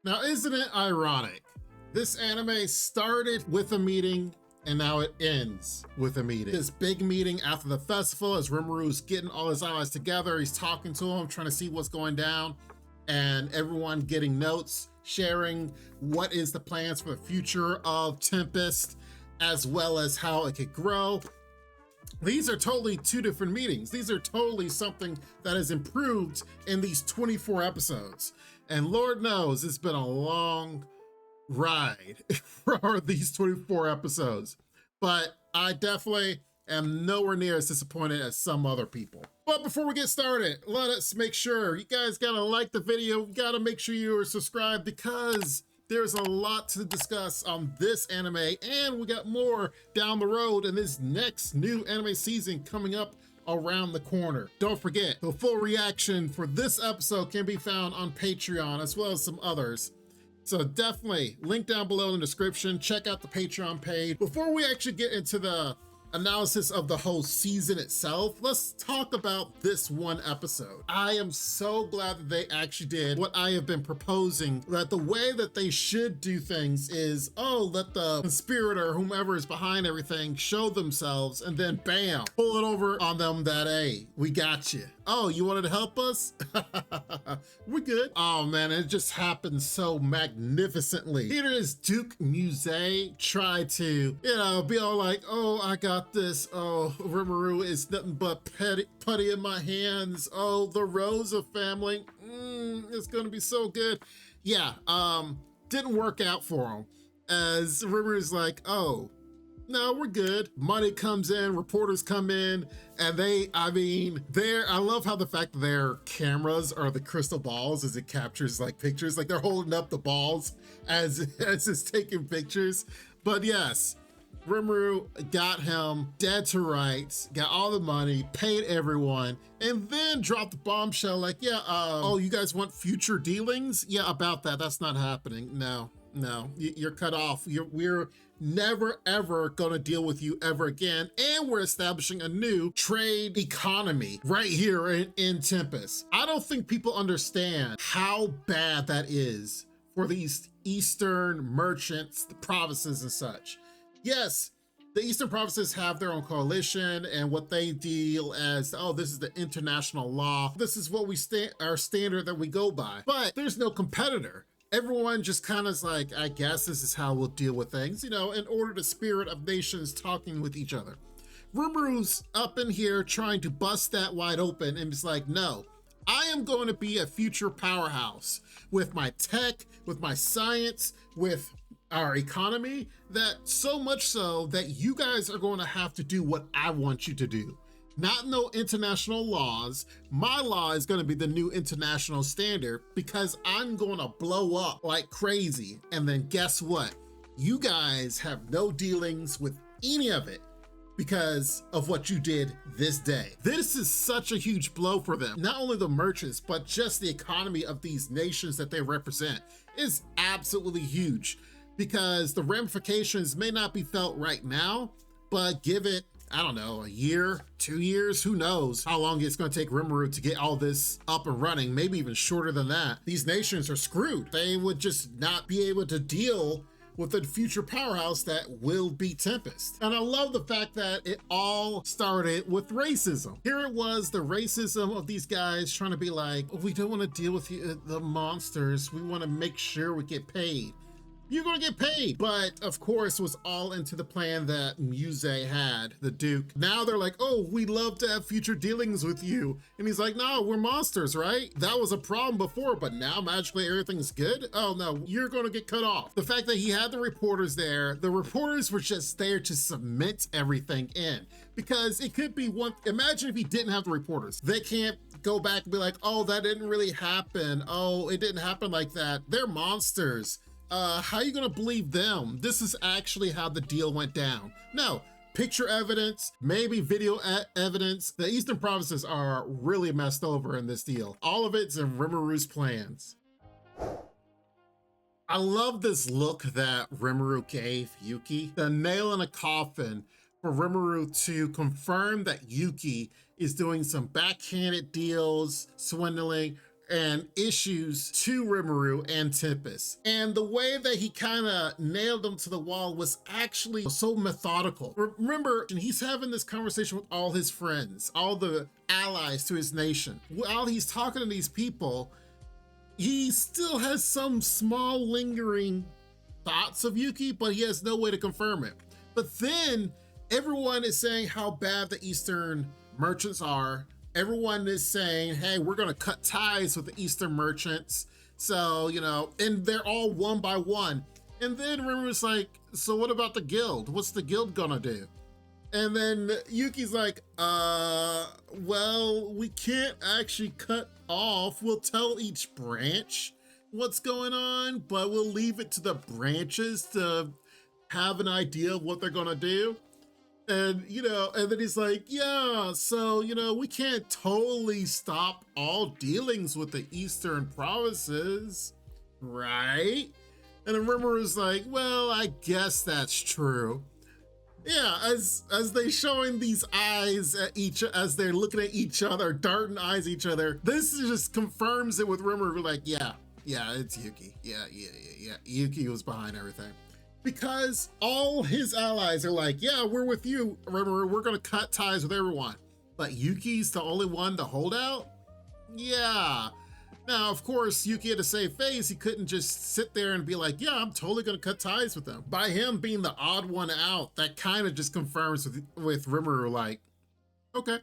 Now, isn't it ironic? This anime started with a meeting and now it ends with a meeting. This big meeting after the festival as Rimuru's getting all his allies together. He's talking to them, trying to see what's going down, and everyone getting notes, sharing what is the plans for the future of Tempest, as well as how it could grow. These are totally two different meetings. These are totally something that has improved in these 24 episodes. And Lord knows it's been a long ride for these 24 episodes, but I definitely am nowhere near as disappointed as some other people. But before we get started, let us make sure you guys gotta like the video, you gotta make sure you are subscribed, because there's a lot to discuss on this anime, and we got more down the road in this next new anime season coming up around the corner. Don't forget, the full reaction for this episode can be found on Patreon, as well as some others. So definitely link down below in the description. Check out the Patreon page. Before we actually get into the analysis of the whole season itself, let's talk about this one episode. I am so glad that they actually did what I have been proposing, that the way that they should do things is, oh, let the conspirator, whomever is behind everything, show themselves, and then bam, pull it over on them that, hey, we got you. Oh, you wanted to help us? We're good. Oh man, it just happened so magnificently. Here is Duke Muse try to, be all like, oh, I got this. Oh, Rimuru is nothing but putty in my hands. Oh, the Rozzo family. It's gonna be so good. Yeah, didn't work out for him. As Rimuru's like, oh, no, we're good. Money comes in, reporters come in, and I love how the fact that their cameras are the crystal balls as it captures like pictures, like they're holding up the balls as it's taking pictures. But yes, Rimuru got him dead to rights, got all the money, paid everyone, and then dropped the bombshell like, yeah, oh, you guys want future dealings? Yeah, about that, that's not happening. No, you're cut off. We're never ever gonna deal with you ever again, and we're establishing a new trade economy right here in Tempest. I don't think people understand how bad that is for these Eastern merchants, the provinces and such. Yes, the Eastern provinces have their own coalition and what they deal as, oh, this is the international law. This is what our standard that we go by, but there's no competitor. Everyone just kind of is like, I guess this is how we'll deal with things, in order to spirit of nations talking with each other. Rimuru's up in here trying to bust that wide open, and it's like, no, I am going to be a future powerhouse with my tech, with my science, with our economy, that so much so that you guys are going to have to do what I want you to do. Not no international laws. My law is going to be the new international standard, because I'm going to blow up like crazy. And then guess what? You guys have no dealings with any of it because of what you did this day. This is such a huge blow for them. Not only the merchants, but just the economy of these nations that they represent is absolutely huge, because the ramifications may not be felt right now, but give it, I don't know, a year, 2 years, who knows how long it's going to take Rimuru to get all this up and running, maybe even shorter than that. These nations are screwed. They would just not be able to deal with the future powerhouse that will be Tempest. And I love the fact that it all started with racism. Here it was, the racism of these guys trying to be like, oh, we don't want to deal with the monsters. We want to make sure we get paid. You're gonna get paid. But of course, it was all into the plan that Muse had, the Duke. Now they're like, oh, we'd love to have future dealings with you. And he's like, no, we're monsters, right? That was a problem before, but now magically everything's good? Oh no, you're gonna get cut off. The fact that he had the reporters there, the reporters were just there to cement everything in. Because it could be one, imagine if he didn't have the reporters. They can't go back and be like, oh, that didn't really happen. Oh, it didn't happen like that. They're monsters. How are you gonna believe them? This is actually how the deal went down. No, picture evidence, maybe video evidence. The Eastern provinces are really messed over in this deal. All of it's in Rimuru's plans. I love this look that Rimuru gave Yuki. The nail in a coffin for Rimuru to confirm that Yuki is doing some backhanded deals, swindling, and issues to Rimuru and Tempest. And the way that he kind of nailed them to the wall was actually so methodical. Remember, he's having this conversation with all his friends, all the allies to his nation. While he's talking to these people, he still has some small lingering thoughts of Yuki, but he has no way to confirm it. But then everyone is saying how bad the Eastern merchants are. Everyone is saying, hey, we're gonna cut ties with the Eastern merchants. So, you know, and they're all one by one. And then Rimuru's like, so what about the guild? What's the guild gonna do? And then Yuki's like, well, we can't actually cut off. We'll tell each branch what's going on, but we'll leave it to the branches to have an idea of what they're gonna do. And, you know, and then he's like, yeah, so, you know, we can't totally stop all dealings with the Eastern provinces, right? And then Rimuru's like, well, I guess that's true. Yeah, as they showing these eyes at as they're looking at each other, darting eyes at each other, this just confirms it with Rimuru, like, yeah, it's Yuki. Yeah. Yuki was behind everything. Because all his allies are like, yeah, we're with you, Rimuru, we're gonna cut ties with everyone. But Yuki's the only one to hold out? Yeah. Now, of course, Yuki had to save face. He couldn't just sit there and be like, yeah, I'm totally gonna cut ties with them. By him being the odd one out, that kind of just confirms with Rimuru, like, okay,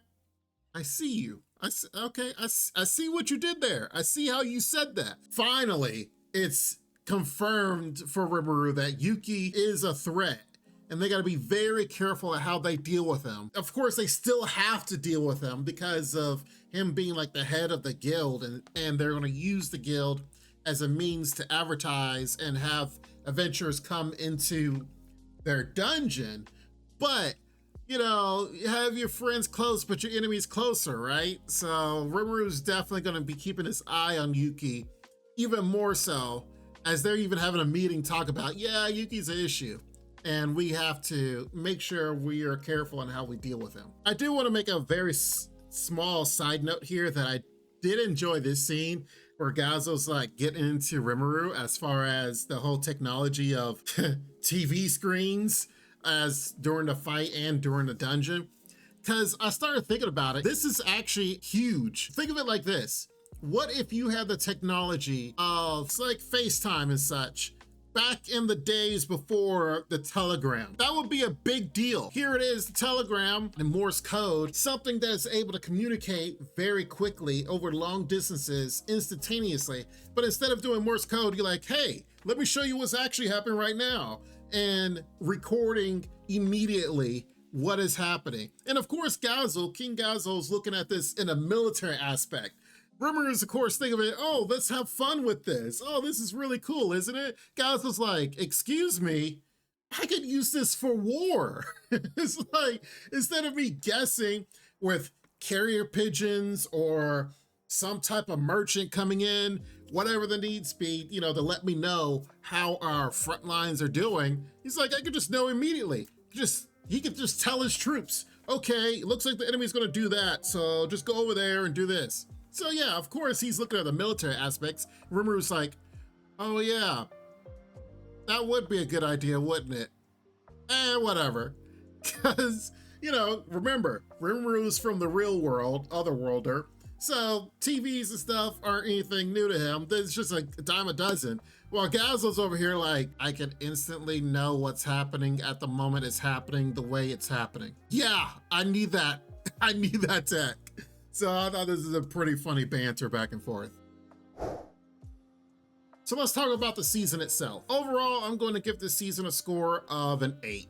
I see you. I see what you did there. I see how you said that. Finally, it's confirmed for Rimuru that Yuki is a threat, and they got to be very careful at how they deal with him. Of course, they still have to deal with him because of him being like the head of the guild, and they're going to use the guild as a means to advertise and have adventurers come into their dungeon. But, you know, you have your friends close, but your enemies closer, right? So Rimuru's definitely going to be keeping his eye on Yuki, even more so, as they're even having a meeting talk about, yeah, Yuki's an issue, and we have to make sure we are careful on how we deal with him. I do want to make a very small side note here that I did enjoy this scene where Gazo's like getting into Rimuru as far as the whole technology of TV screens as during the fight and during the dungeon. Because I started thinking about it. This is actually huge. Think of it like this. What if you had the technology of like FaceTime and such back in the days before the telegram? That would be a big deal. Here it is, the telegram and Morse code, something that is able to communicate very quickly over long distances instantaneously. But instead of doing Morse code, you're like, hey, let me show you what's actually happening right now, and recording immediately what is happening. And of course, King Gazo is looking at this in a military aspect. Rimuru is, of course, thinking of it, oh, let's have fun with this. Oh, this is really cool, isn't it? Gazo's like, excuse me, I could use this for war. It's like, instead of me guessing with carrier pigeons or some type of merchant coming in, whatever the needs be, you know, to let me know how our front lines are doing, he's like, I could just know immediately. He could just tell his troops, okay, it looks like the enemy's gonna do that, so just go over there and do this. So yeah, of course, he's looking at the military aspects. Rimuru's like, oh yeah, that would be a good idea, wouldn't it? Whatever. Because, you know, remember, Rimuru's from the real world, otherworlder. So TVs and stuff aren't anything new to him. It's just a dime a dozen. While Gazo's over here like, I can instantly know what's happening at the moment it's happening the way it's happening. Yeah, I need that. I need that tech. So I thought this is a pretty funny banter back and forth. So let's talk about the season itself. Overall, I'm going to give this season a score of an 8.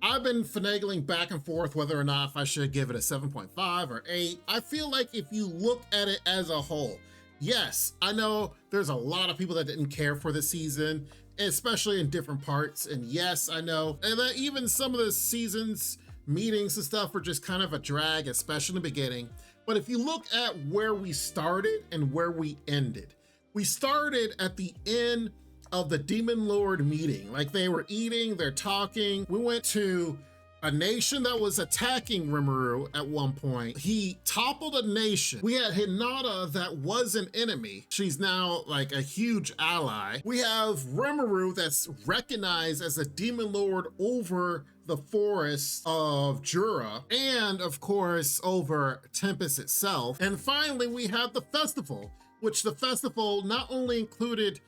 I've been finagling back and forth whether or not if I should give it a 7.5 or 8. I feel like if you look at it as a whole, yes, I know there's a lot of people that didn't care for the season, especially in different parts. And yes, I know, and that even some of the season's meetings and stuff were just kind of a drag, especially in the beginning. But if you look at where we started and where we ended, we started at the end of the Demon Lord meeting. Like they were eating, they're talking. We went to a nation that was attacking Rimuru at one point. He toppled a nation. We had Hinata that was an enemy. She's now like a huge ally. We have Rimuru that's recognized as a demon lord over the forest of Jura, and of course over Tempest itself. And finally, we have the festival, which the festival not only included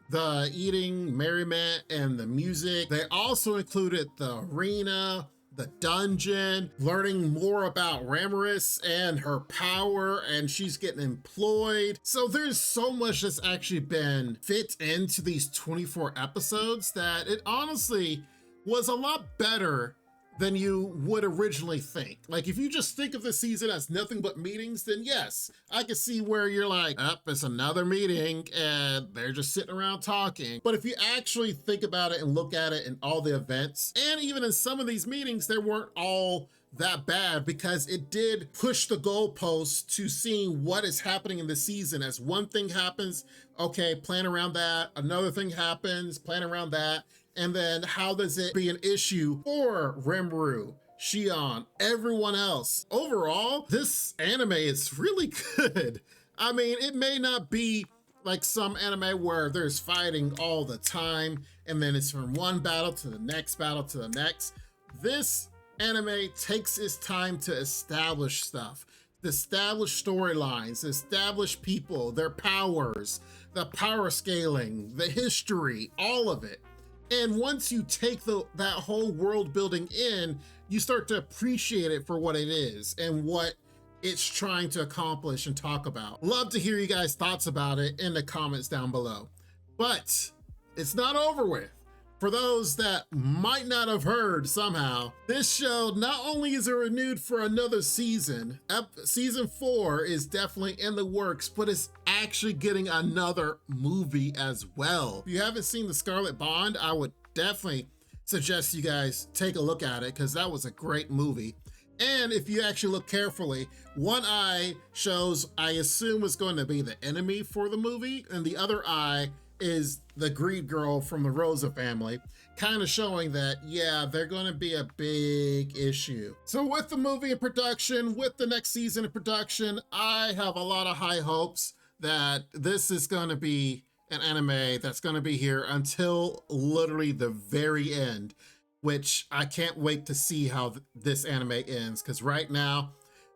the eating, merriment, and the music, they also included the arena, the dungeon, learning more about Ramirez and her power, and she's getting employed. So there's so much that's actually been fit into these 24 episodes that it honestly was a lot better than you would originally think. Like, if you just think of the season as nothing but meetings, then yes, I can see where you're like, it's another meeting and they're just sitting around talking. But if you actually think about it and look at it in all the events, and even in some of these meetings, they weren't all that bad, because it did push the goalposts to seeing what is happening in the season. As one thing happens, okay, plan around that. Another thing happens, plan around that. And then how does it be an issue for Rimuru, Shion, everyone else? Overall, this anime is really good. I mean, it may not be like some anime where there's fighting all the time and then it's from one battle to the next battle to the next. This anime takes its time to establish stuff, establish storylines, establish people, their powers, the power scaling, the history, all of it. And once you take that whole world building in, you start to appreciate it for what it is and what it's trying to accomplish and talk about. Love to hear you guys' thoughts about it in the comments down below. But it's not over with. For those that might not have heard somehow, this show, not only is it renewed for another season, season 4 is definitely in the works, but it's actually getting another movie as well. If you haven't seen The Scarlet Bond, I would definitely suggest you guys take a look at it, because that was a great movie. And if you actually look carefully, one eye shows, I assume, is going to be the enemy for the movie, and the other eye is the greed girl from the Rozzo family, kind of showing that, yeah, they're going to be a big issue. So with the movie in production, with the next season in production, I have a lot of high hopes that this is going to be an anime that's going to be here until literally the very end, which I can't wait to see how this anime ends, because right now,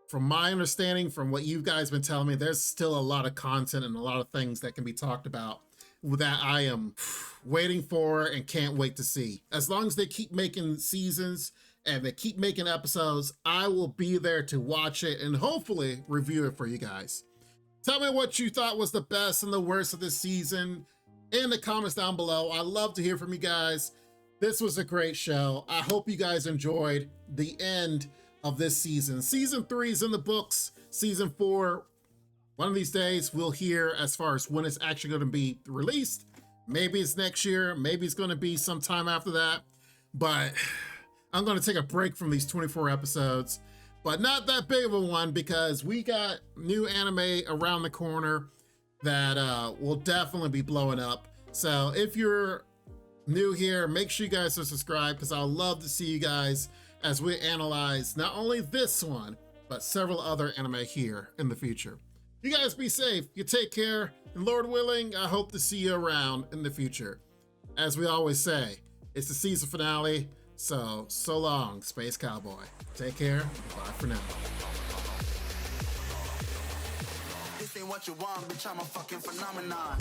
from my understanding, from what you guys been telling me, there's still a lot of content and a lot of things that can be talked about that I am waiting for and can't wait to see. As long as they keep making seasons and they keep making episodes, I will be there to watch it and hopefully review it for you guys. Tell me what you thought was the best and the worst of this season in the comments down below. I love to hear from you guys. This was a great show. I hope you guys enjoyed the end of this season. Season 3 is in the books. Season 4, one of these days, we'll hear as far as when it's actually going to be released. Maybe it's next year. Maybe it's going to be sometime after that. But I'm going to take a break from these 24 episodes. But not that big of a one, because we got new anime around the corner that will definitely be blowing up. So if you're new here, make sure you guys are subscribed, because I'd love to see you guys as we analyze not only this one, but several other anime here in the future. You guys be safe, you take care, and Lord willing, I hope to see you around in the future. As we always say, it's the season finale, so long, Space Cowboy. Take care, bye for now. This ain't what you want, bitch, I'm a fucking phenomenon.